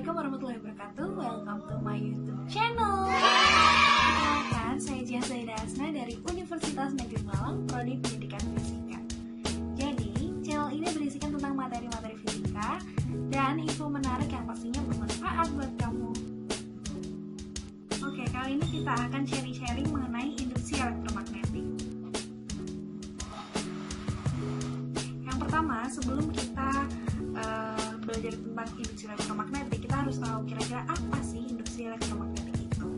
Assalamualaikum warahmatullahi wabarakatuh. Welcome to my YouTube channel. Perkenalkan, saya Jian Zaida Asna dari Universitas Negeri Malang, Prodi Pendidikan Fisika. Jadi, channel ini berisikan tentang materi-materi fisika dan info menarik yang pastinya bermanfaat buat kamu. Oke, kali ini kita akan sharing-sharing mengenai induksi elektromagnetik. Yang pertama, sebelum kita belajar tentang induksi elektromagnetik, kita harus tahu kira-kira apa sih induksi elektromagnetik itu.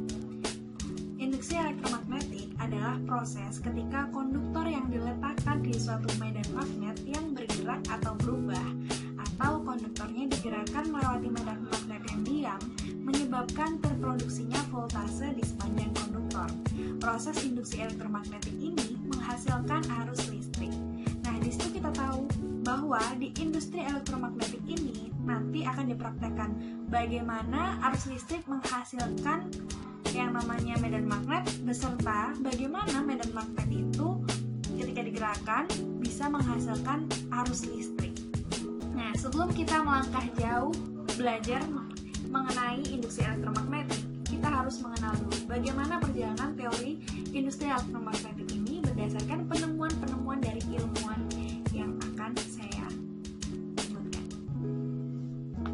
Induksi elektromagnetik adalah proses ketika konduktor yang diletakkan di suatu medan magnet yang bergerak atau berubah, atau konduktornya digerakkan melewati medan magnet yang diam, menyebabkan terproduksinya voltase di sepanjang konduktor. Proses induksi elektromagnetik ini menghasilkan arus listrik. Nah, di situ kita tahu bahwa di industri elektromagnetik ini nanti akan dipraktekkan bagaimana arus listrik menghasilkan yang namanya medan magnet, beserta bagaimana medan magnet itu ketika digerakkan bisa menghasilkan arus listrik. Nah, sebelum kita melangkah jauh belajar mengenai induksi elektromagnetik, kita harus mengenal dulu bagaimana perjalanan teori industri elektromagnetik ini berdasarkan penemuan-penemuan dari ilmuwan yang akan saya sebutkan.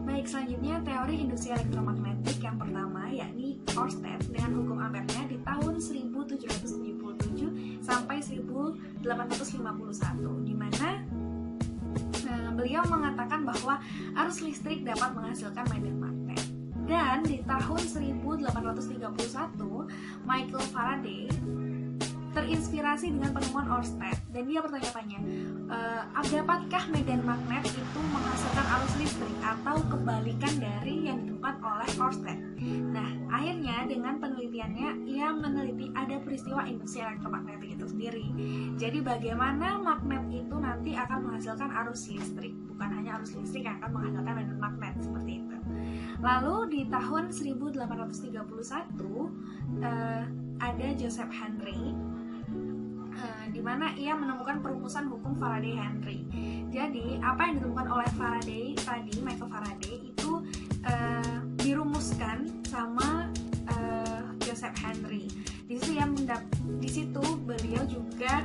Baik, selanjutnya teori induksi elektromagnetik yang pertama yakni Ørsted dengan hukum Ampere-nya di tahun 1777 sampai 1851, di mana beliau mengatakan bahwa arus listrik dapat menghasilkan medan magnet. Dan di tahun 1831, Michael Faraday terinspirasi dengan penemuan Ørsted, dan dia bertanya-tanya, dapatkah medan magnet itu menghasilkan arus listrik atau kebalikan dari yang ditemukan oleh Ørsted? Nah, akhirnya dengan penelitiannya ia meneliti ada peristiwa induksi elektromagnetik itu sendiri. Jadi bagaimana magnet itu nanti akan menghasilkan arus listrik, bukan hanya arus listrik yang akan menghasilkan medan magnet, seperti itu. Lalu di tahun 1831 ada Joseph Henry, di mana ia menemukan perumusan hukum Faraday-Henry. Jadi apa yang ditemukan oleh Faraday tadi, Michael Faraday itu dirumuskan sama Joseph Henry. Di situ beliau juga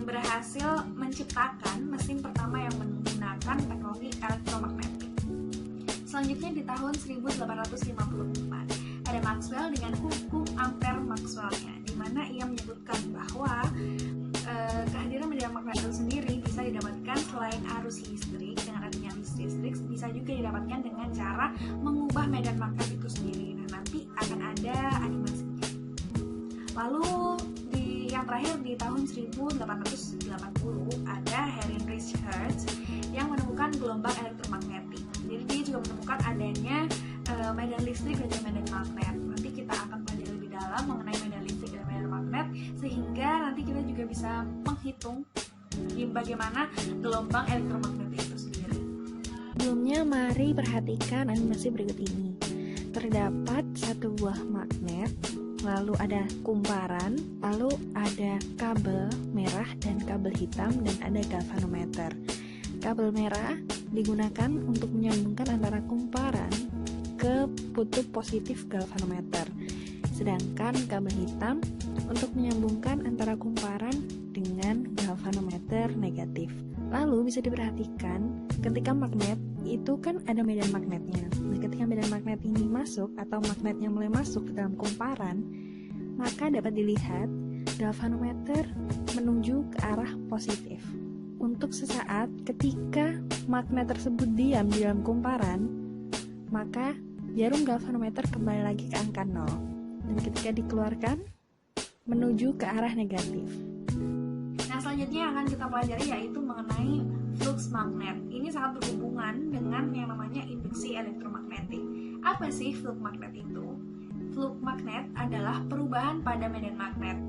berhasil menciptakan mesin pertama yang menggunakan teknologi elektromagnetik. Selanjutnya di tahun 1854 ada Maxwell dengan hukum Ampere-Maxwell-nya, di mana ia menyebutkan bahwa kehadiran medan magnet itu sendiri bisa didapatkan selain arus listrik, dengan adanya arus listrik bisa juga didapatkan dengan cara mengubah medan magnet itu sendiri. Nah, nanti akan ada animasinya. Lalu yang terakhir di tahun 1880 ada Heinrich Hertz yang menemukan gelombang elektromagnetik. Jadi dia juga menemukan adanya medan listrik dan medan magnet. Nanti kita akan belajar lebih dalam mengenai medan listrik dan medan magnet, sehingga nanti kita juga bisa menghitung bagaimana gelombang elektromagnetik itu sendiri. Sebelumnya, mari perhatikan animasi berikut ini. Terdapat satu buah magnet, lalu ada kumparan, lalu ada kabel merah dan kabel hitam, dan ada galvanometer. Kabel merah digunakan untuk menyambungkan antara kumparan ke kutub positif galvanometer, sedangkan kabel hitam untuk menyambungkan antara kumparan dengan galvanometer negatif. Lalu bisa diperhatikan ketika magnet itu kan ada medan magnetnya. Nah, ketika medan magnet ini masuk atau magnetnya mulai masuk ke dalam kumparan, maka dapat dilihat galvanometer menuju ke arah positif. Untuk sesaat ketika magnet tersebut diam di dalam kumparan, maka jarum galvanometer kembali lagi ke angka 0, dan ketika dikeluarkan menuju ke arah negatif. Nah, selanjutnya yang akan kita pelajari yaitu mengenai flux magnet. Ini sangat berhubungan dengan yang namanya induksi elektromagnetik. Apa sih flux magnet itu? Flux magnet adalah perubahan pada medan magnet.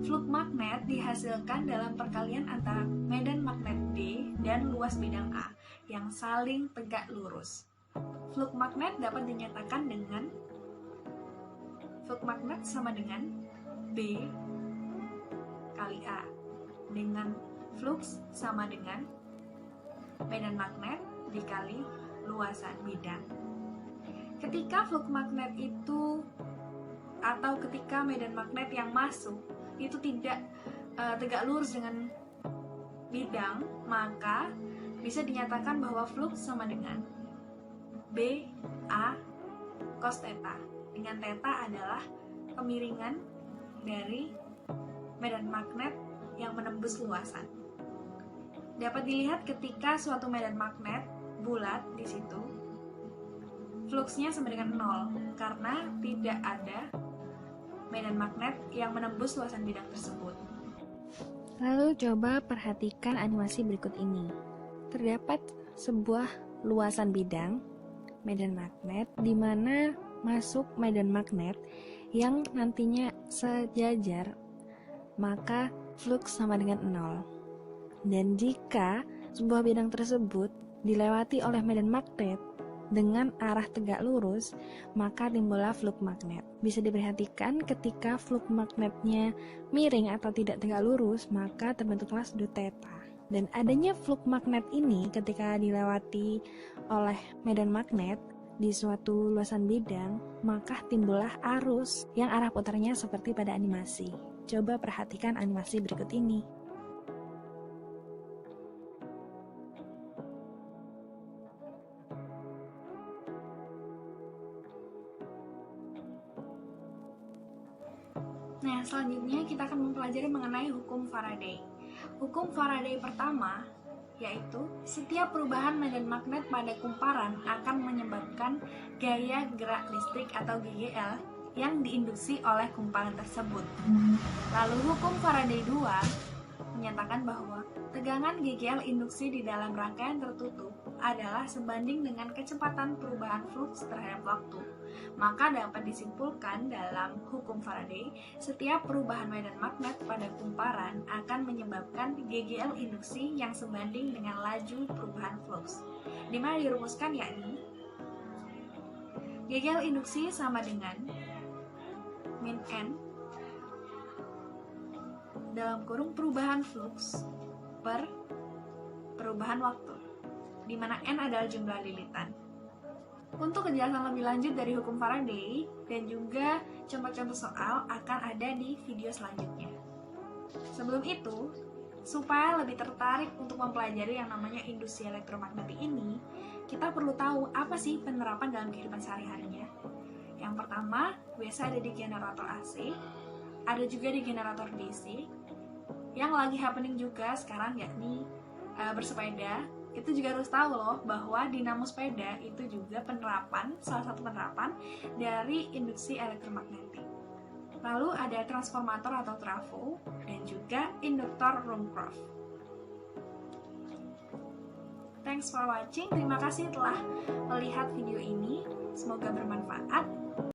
Flux magnet dihasilkan dalam perkalian antara medan magnet D dan luas bidang A yang saling tegak lurus. Flux magnet dapat dinyatakan dengan flux magnet sama dengan B kali A, dengan flux sama dengan medan magnet dikali luasan bidang. Ketika flux magnet itu atau ketika medan magnet yang masuk itu tidak tegak lurus dengan bidang, maka bisa dinyatakan bahwa flux sama dengan B A cos theta, dengan theta adalah kemiringan dari medan magnet yang menembus luasan. Dapat dilihat ketika suatu medan magnet bulat di situ, fluxnya sama dengan 0 karena tidak ada medan magnet yang menembus luasan bidang tersebut. Lalu coba perhatikan animasi berikut ini. Terdapat sebuah luasan bidang, medan magnet, di mana masuk medan magnet yang nantinya sejajar, maka flux sama dengan 0. Dan jika sebuah bidang tersebut dilewati oleh medan magnet dengan arah tegak lurus, maka timbullah flux magnet. Bisa diperhatikan ketika flux magnetnya miring atau tidak tegak lurus, maka terbentuklah sudut theta. Dan adanya flux magnet ini ketika dilewati oleh medan magnet di suatu luasan bidang, maka timbullah arus yang arah putarnya seperti pada animasi. Coba perhatikan animasi berikut ini. Nah, selanjutnya kita akan mempelajari mengenai hukum Faraday. Hukum Faraday pertama yaitu setiap perubahan medan magnet pada kumparan akan menyebabkan gaya gerak listrik atau GGL yang diinduksi oleh kumparan tersebut. Lalu hukum Faraday 2 menyatakan bahwa tegangan GGL induksi di dalam rangkaian tertutup adalah sebanding dengan kecepatan perubahan flux terhadap waktu. Maka dapat disimpulkan dalam hukum Faraday, setiap perubahan medan magnet pada kumparan akan menyebabkan GGL induksi yang sebanding dengan laju perubahan flux. Di mana dirumuskan yakni GGL induksi sama dengan min N dalam kurung perubahan flux per perubahan waktu, di mana N adalah jumlah lilitan. Untuk kejelasan lebih lanjut dari hukum Faraday dan juga contoh-contoh soal akan ada di video selanjutnya. Sebelum itu, supaya lebih tertarik untuk mempelajari yang namanya induksi elektromagnetik ini, kita perlu tahu apa sih penerapan dalam kehidupan sehari-harinya. Yang pertama, biasa ada di generator AC, ada juga di generator DC. Yang lagi happening juga sekarang yakni bersepeda. Itu juga harus tahu loh bahwa dinamo sepeda itu juga salah satu penerapan dari induksi elektromagnetik. Lalu ada transformator atau trafo dan juga induktor Ruhmkorff. Thanks for watching. Terima kasih telah melihat video ini. Semoga bermanfaat.